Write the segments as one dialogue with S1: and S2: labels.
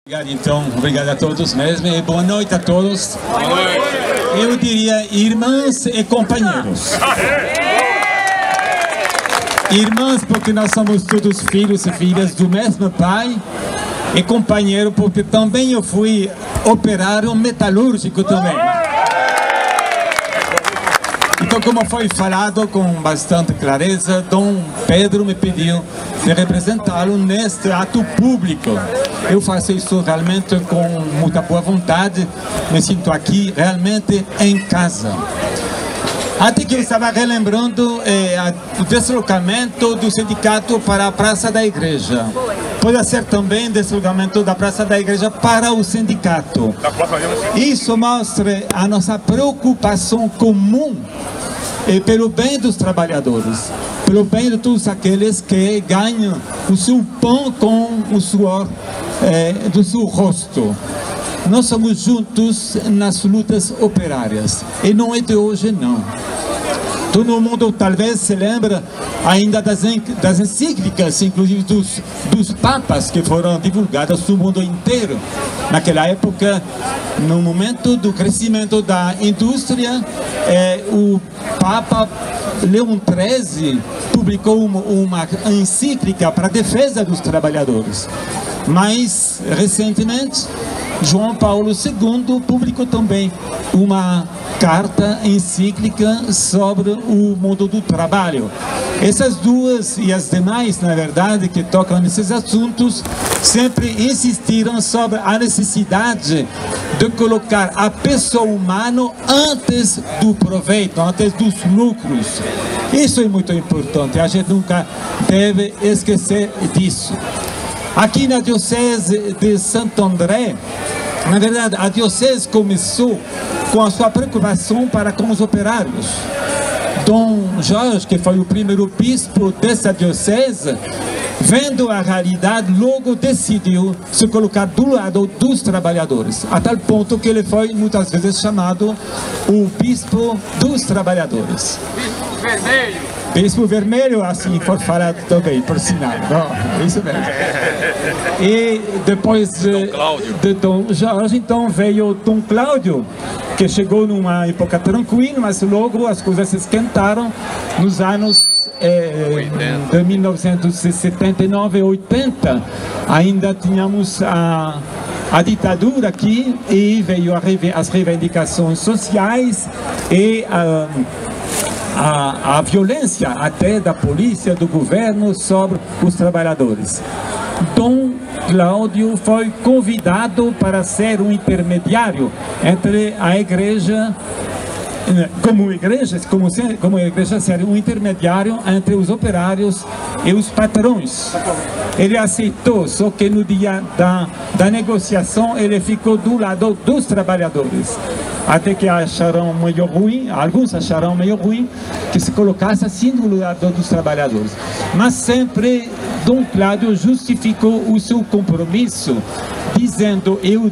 S1: Obrigado, então, obrigado a todos mesmo e boa noite a todos. Eu diria irmãs e companheiros. Irmãs porque nós somos todos filhos e filhas do mesmo pai, e companheiro porque também eu fui operário metalúrgico também. Então, como foi falado com bastante clareza, Dom Pedro me pediu de representá-lo neste ato público. Eu faço isso realmente com muita boa vontade, me sinto aqui realmente em casa. Até que eu estava relembrando o deslocamento do sindicato para a Praça da Igreja. Pode ser também deslocamento da Praça da Igreja para o sindicato. Isso mostra a nossa preocupação comum pelo bem dos trabalhadores, pelo bem de todos aqueles que ganham o seu pão com o suor do seu rosto. Nós somos juntos nas lutas operárias, e não é de hoje não. Todo mundo talvez se lembra ainda das encíclicas, inclusive dos papas que foram divulgadas no mundo inteiro. Naquela época, no momento do crescimento da indústria, o Papa Leão XIII publicou uma encíclica para a defesa dos trabalhadores. Mais recentemente, João Paulo II publicou também uma carta encíclica sobre o mundo do trabalho. Essas duas e as demais, na verdade, que tocam nesses assuntos, sempre insistiram sobre a necessidade de colocar a pessoa humana antes do proveito, antes dos lucros. Isso é muito importante, a gente nunca deve esquecer disso. Aqui na Diocese de Santo André, na verdade, a Diocese começou com a sua preocupação para com os operários. Dom Jorge, que foi o primeiro bispo dessa Diocese, vendo a realidade, logo decidiu se colocar do lado dos trabalhadores, a tal ponto que ele foi muitas vezes chamado o bispo dos trabalhadores.
S2: Bispo Vermelho!
S1: Bispo Vermelho, assim foi falado também, por sinal. Não, isso mesmo. E depois de Dom Jorge, então veio Dom Cláudio, que chegou numa época tranquila, mas logo as coisas se esquentaram nos anos de 1979 e 80. Ainda tínhamos a ditadura aqui, e veio as reivindicações sociais e a violência até da polícia, do governo sobre os trabalhadores. Dom Cláudio foi convidado para ser um intermediário entre a igreja, como a igreja ser um intermediário entre os operários e os patrões. Ele aceitou, só que no dia da negociação ele ficou do lado dos trabalhadores. Até que acharam meio ruim, alguns acharam meio ruim que se colocasse assim no lado dos trabalhadores. Mas sempre Dom Cláudio justificou o seu compromisso, dizendo: eu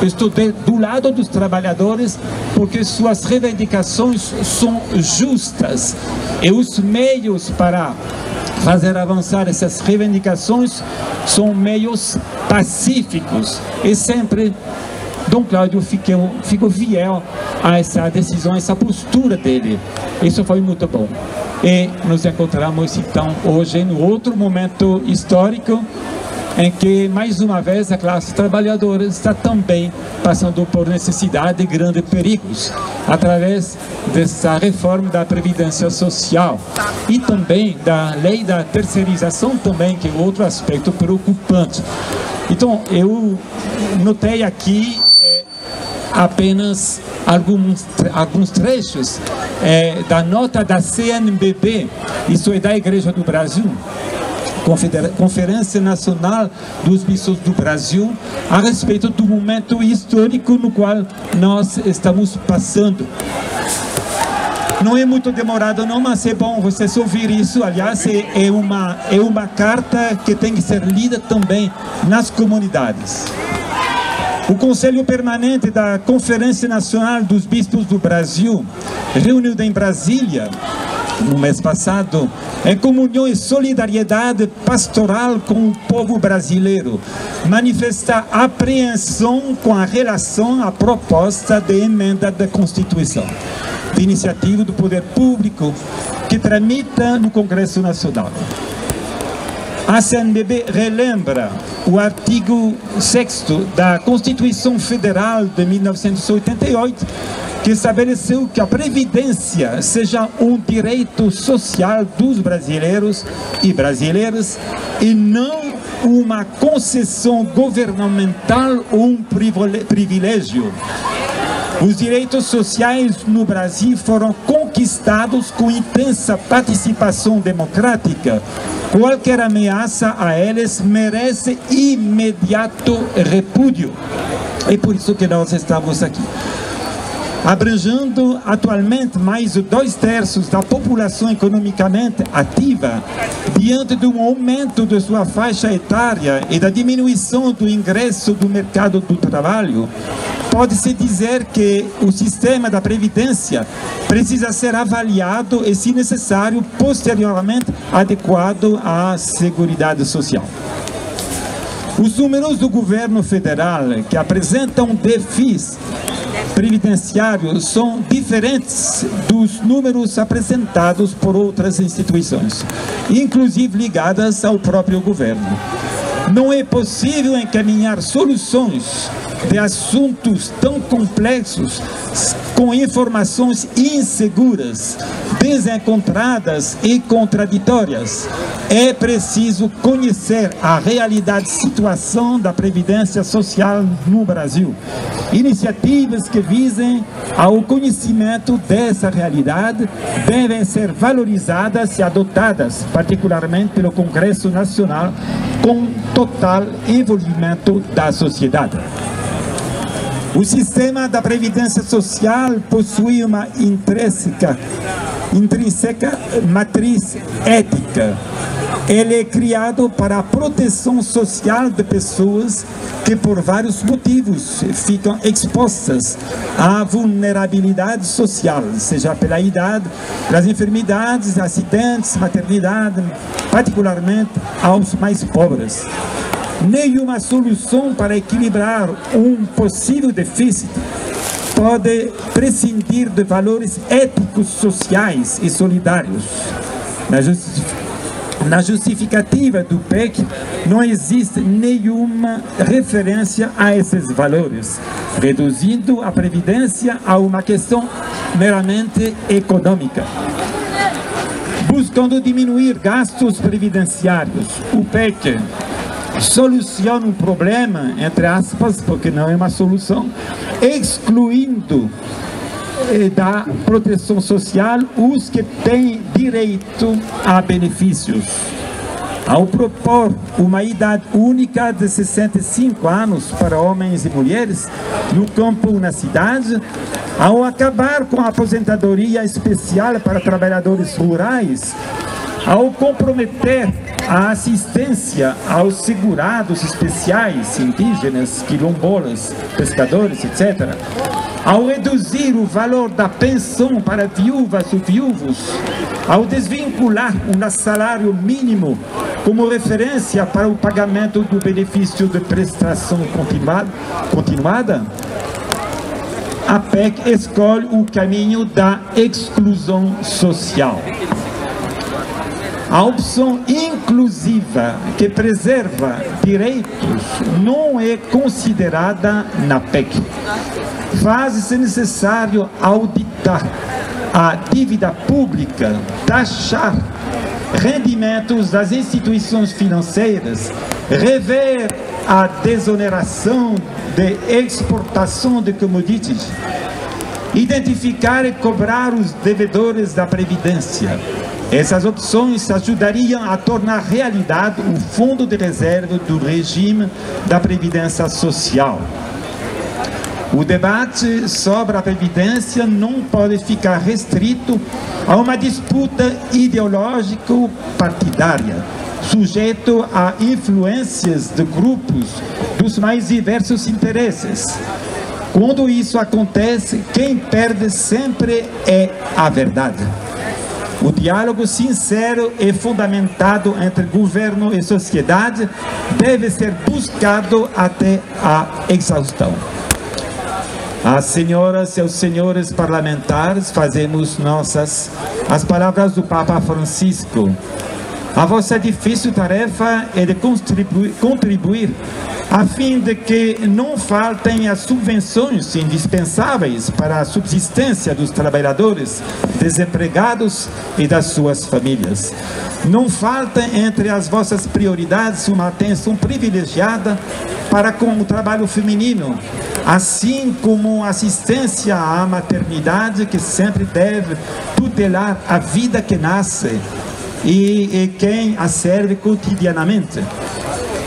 S1: estou do lado dos trabalhadores porque suas reivindicações são justas, e os meios para fazer avançar essas reivindicações são meios pacíficos. E sempre Dom Cláudio ficou fiel a essa decisão, a essa postura dele. Isso foi muito bom. E nos encontramos então hoje em outro momento histórico em que, mais uma vez, a classe trabalhadora está também passando por necessidade e grandes perigos, através dessa reforma da Previdência Social e também da lei da terceirização também, que é outro aspecto preocupante. Então, eu notei aqui apenas alguns trechos da nota da CNBB, isso é da Igreja do Brasil, Conferência Nacional dos Bispos do Brasil, a respeito do momento histórico no qual nós estamos passando. Não é muito demorado não, mas é bom vocês ouvir isso. Aliás, é uma carta que tem que ser lida também nas comunidades. O Conselho Permanente da Conferência Nacional dos Bispos do Brasil, reunido em Brasília, no mês passado, em comunhão e solidariedade pastoral com o povo brasileiro, manifesta apreensão com a relação à proposta de emenda da Constituição, de iniciativa do Poder Público, que tramita no Congresso Nacional. A CNBB relembra o artigo 6º da Constituição Federal de 1988, que estabeleceu que a Previdência seja um direito social dos brasileiros e brasileiras e não uma concessão governamental ou um privilégio. Os direitos sociais no Brasil foram conquistados com intensa participação democrática. Qualquer ameaça a eles merece imediato repúdio. É por isso que nós estamos aqui. Abrangendo atualmente mais de 2/3 da população economicamente ativa, diante de um aumento de sua faixa etária e da diminuição do ingresso do mercado do trabalho, pode-se dizer que o sistema da Previdência precisa ser avaliado e, se necessário, posteriormente adequado à Seguridade Social. Os números do governo federal que apresentam déficits previdenciários são diferentes dos números apresentados por outras instituições, inclusive ligadas ao próprio governo. Não é possível encaminhar soluções de assuntos tão complexos com informações inseguras, desencontradas e contraditórias. É preciso conhecer a realidade situação da Previdência Social no Brasil. Iniciativas que visem ao conhecimento dessa realidade devem ser valorizadas e adotadas, particularmente pelo Congresso Nacional, com total envolvimento da sociedade. O sistema da Previdência Social possui uma intrínseca matriz ética. Ele é criado para a proteção social de pessoas que, por vários motivos, ficam expostas à vulnerabilidade social, seja pela idade, pelas enfermidades, acidentes, maternidade, particularmente aos mais pobres. Nenhuma solução para equilibrar um possível déficit pode prescindir de valores éticos, sociais e solidários. Na justificativa do PEC não existe nenhuma referência a esses valores, reduzindo a Previdência a uma questão meramente econômica. Buscando diminuir gastos previdenciários, o PEC soluciona um problema, entre aspas, porque não é uma solução, excluindo da proteção social os que têm direito a benefícios. Ao propor uma idade única de 65 anos para homens e mulheres no campo ou na cidade, ao acabar com a aposentadoria especial para trabalhadores rurais, ao comprometer a assistência aos segurados especiais, indígenas, quilombolas, pescadores, etc., ao reduzir o valor da pensão para viúvas ou viúvos, ao desvincular um salário mínimo como referência para o pagamento do benefício de prestação continuada, a PEC escolhe o caminho da exclusão social. A opção inclusiva que preserva direitos não é considerada na PEC. Faz-se necessário auditar a dívida pública, taxar rendimentos das instituições financeiras, rever a desoneração de exportação de commodities, identificar e cobrar os devedores da Previdência. Essas opções ajudariam a tornar realidade o fundo de reserva do regime da Previdência Social. O debate sobre a Previdência não pode ficar restrito a uma disputa ideológico-partidária, sujeito a influências de grupos dos mais diversos interesses. Quando isso acontece, quem perde sempre é a verdade.
S2: O diálogo sincero e fundamentado entre governo e sociedade deve ser buscado até a exaustão. As senhoras e os senhores parlamentares, fazemos nossas as palavras do Papa Francisco. A vossa difícil tarefa é de contribuir a fim de que não faltem as subvenções indispensáveis para a subsistência dos trabalhadores desempregados e das suas famílias. Não falta entre as vossas prioridades uma atenção privilegiada para com o trabalho feminino, assim como assistência à maternidade, que sempre deve tutelar a vida que nasce e quem a serve cotidianamente.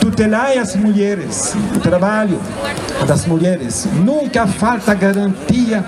S2: Tutelai as mulheres, o trabalho das mulheres. Nunca falta garantia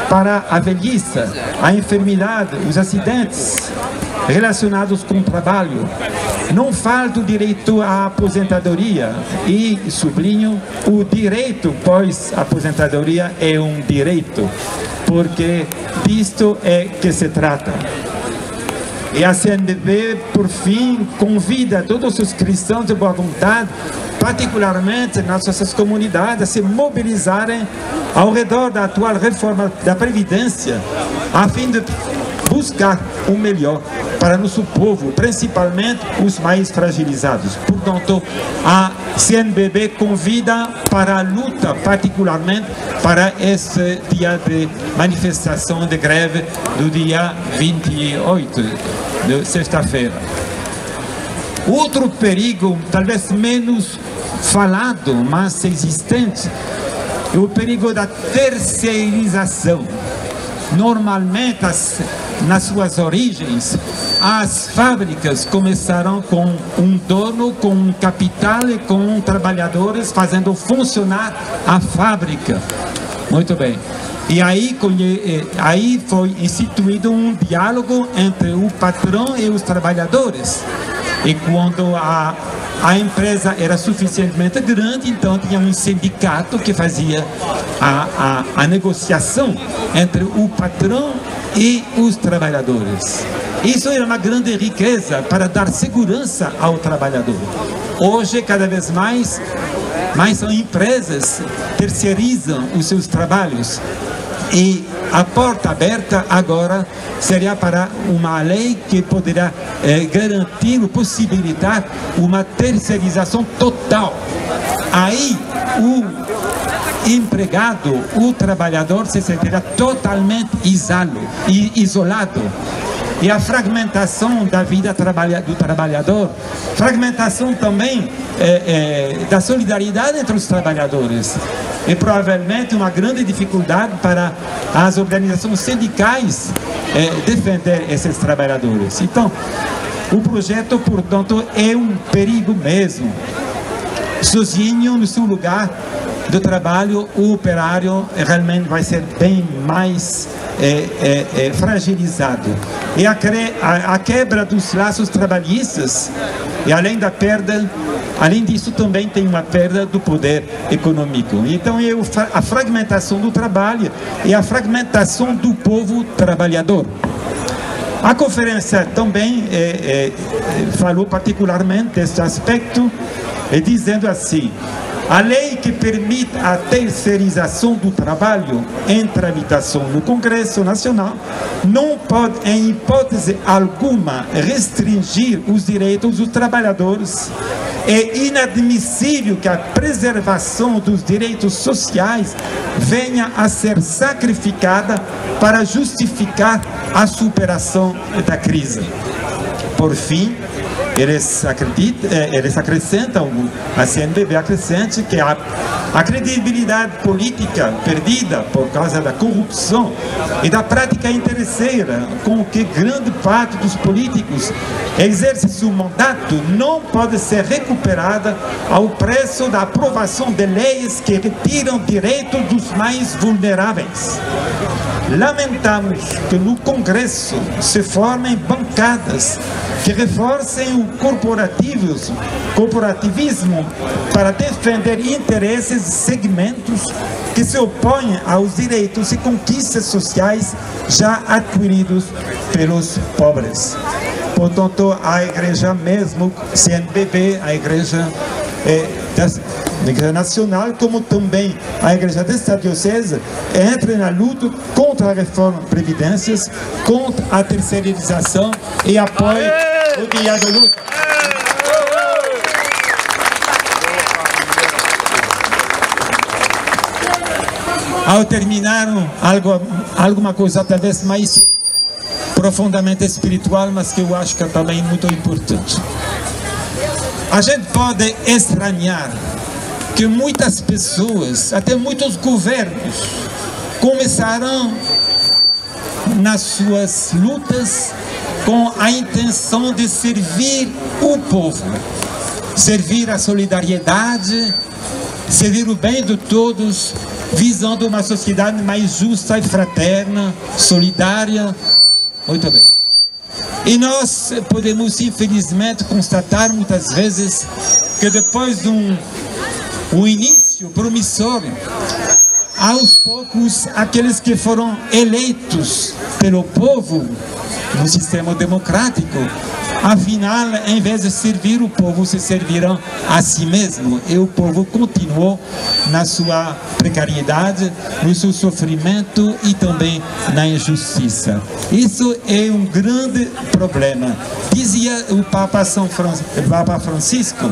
S2: para a velhice, a enfermidade, os acidentes relacionados com o trabalho. Não falta o direito à aposentadoria e, sublinho, o direito pós-aposentadoria é um direito, porque disto é que se trata. E a CNBB, por fim, convida todos os cristãos de boa vontade, particularmente nas nossas comunidades, a se mobilizarem ao redor da atual reforma da Previdência, a fim de buscar o melhor para nosso povo, principalmente os mais fragilizados. Portanto, a CNBB convida para a luta, particularmente para esse dia de manifestação de greve do dia 28, de sexta-feira. Outro perigo, talvez menos falado, mas existente, é o perigo da terceirização. Normalmente, nas suas origens, as fábricas começaram com um dono, com um capital e com trabalhadores fazendo funcionar a fábrica. Muito bem. E aí foi instituído um diálogo entre o patrão e os trabalhadores. E quando a empresa era suficientemente grande, então tinha um sindicato que fazia a negociação entre o patrão e os trabalhadores. Isso era uma grande riqueza para dar segurança ao trabalhador. Hoje, cada vez mais empresas terceirizam os seus trabalhos. E a porta aberta agora seria para uma lei que poderá garantir, possibilitar uma terceirização total. Aí o empregado, o trabalhador se sentirá totalmente isolado. E a fragmentação da vida do trabalhador, fragmentação também da solidariedade entre os trabalhadores. E provavelmente uma grande dificuldade para as organizações sindicais defender esses trabalhadores. Então, o projeto, portanto, é um perigo mesmo. Sozinho, no seu lugar do trabalho, o operário realmente vai ser bem mais fragilizado. E a quebra dos laços trabalhistas, e além disso também tem uma perda do poder econômico. Então é a fragmentação do trabalho e a fragmentação do povo trabalhador. A conferência também falou particularmente deste aspecto, dizendo assim: a lei que permite a terceirização do trabalho em tramitação no Congresso Nacional não pode, em hipótese alguma, restringir os direitos dos trabalhadores. É inadmissível que a preservação dos direitos sociais venha a ser sacrificada para justificar a superação da crise. Por fim, eles acrescentam, a CNBB acrescenta que a credibilidade política perdida por causa da corrupção e da prática interesseira com que grande parte dos políticos exerce seu mandato não pode ser recuperada ao preço da aprovação de leis que retiram direitos dos mais vulneráveis. Lamentamos que no Congresso se formem bancadas que que reforcem o corporativismo para defender interesses de segmentos que se opõem aos direitos e conquistas sociais já adquiridos pelos pobres. Portanto, a igreja mesmo, CNBB, a igreja nacional, como também a igreja desta diocese, entra na luta contra a reforma de previdências, contra a terceirização e apoia o dia da luta. Ao terminar, alguma coisa talvez mais profundamente espiritual, mas que eu acho que é também muito importante. A gente pode estranhar que muitas pessoas, até muitos governos, começaram nas suas lutas com a intenção de servir o povo, servir a solidariedade, servir o bem de todos, visando uma sociedade mais justa e fraterna, solidária. Muito bem. E nós podemos, infelizmente, constatar muitas vezes que depois de um início promissor, aos poucos, aqueles que foram eleitos pelo povo no sistema democrático, afinal, em vez de servir o povo, se serviram a si mesmo. E o povo continuou na sua precariedade, no seu sofrimento e também na injustiça. Isso é um grande problema. Dizia o Papa Francisco: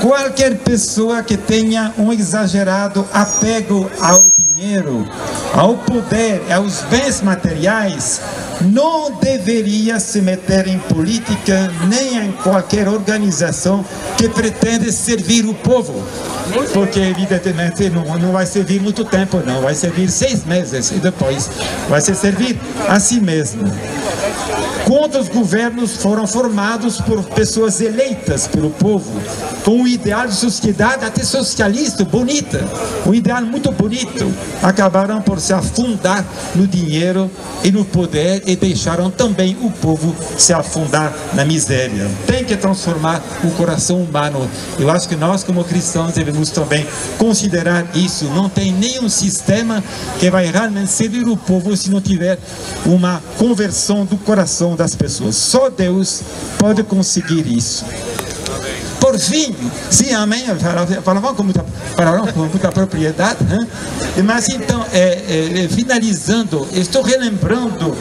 S2: qualquer pessoa que tenha um exagerado apego ao dinheiro, ao poder, aos bens materiais, não deveria se meter em política nem em qualquer organização que pretende servir o povo, porque evidentemente não vai servir muito tempo, não, vai servir 6 meses e depois vai se servir a si mesmo. Quantos governos foram formados por pessoas eleitas pelo povo, com um ideal de sociedade até socialista, bonita, um ideal muito bonito, acabaram por se afundar no dinheiro e no poder e deixaram também o povo se afundar na miséria. Tem que transformar o coração humano. Eu acho que nós, como cristãos, devemos também considerar isso. Não tem nenhum sistema que vai realmente servir o povo se não tiver uma conversão do coração das pessoas. Só Deus pode conseguir isso. Por fim, sim, amém, falavam com muita propriedade, hein? Mas então, finalizando, estou relembrando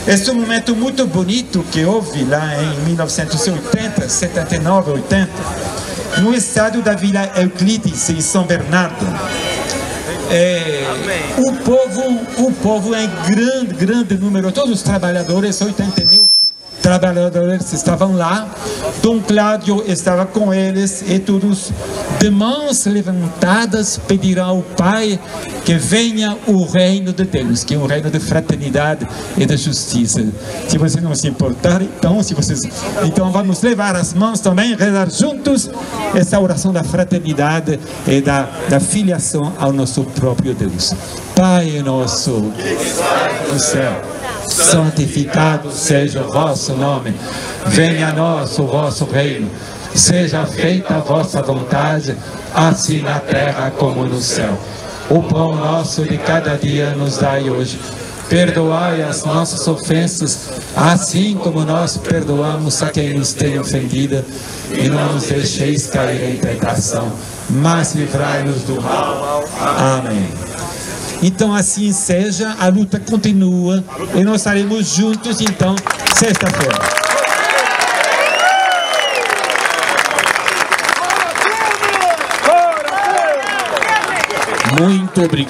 S2: este momento muito bonito que houve lá em 1980, 79, 80, no estádio da Vila Euclides, em São Bernardo. O povo em grande número, todos os trabalhadores, 80 mil trabalhadores estavam lá, Dom Cláudio estava com eles e todos de mãos levantadas pediram ao Pai que venha o reino de Deus, que é um reino de fraternidade e de justiça. Se você não se importar, então vamos levar as mãos também, rezar juntos essa oração da fraternidade e da filiação ao nosso próprio Deus. Pai nosso do céu, santificado seja o vosso nome, venha a nós o vosso reino, seja feita a vossa vontade, assim na terra como no céu. O pão nosso de cada dia nos dai hoje. Perdoai as nossas ofensas, assim como nós perdoamos a quem nos tem ofendido, e não nos deixeis cair em tentação, mas livrai-nos do mal. Amém. Então assim seja, a luta continua e nós estaremos juntos então sexta-feira. Muito obrigado.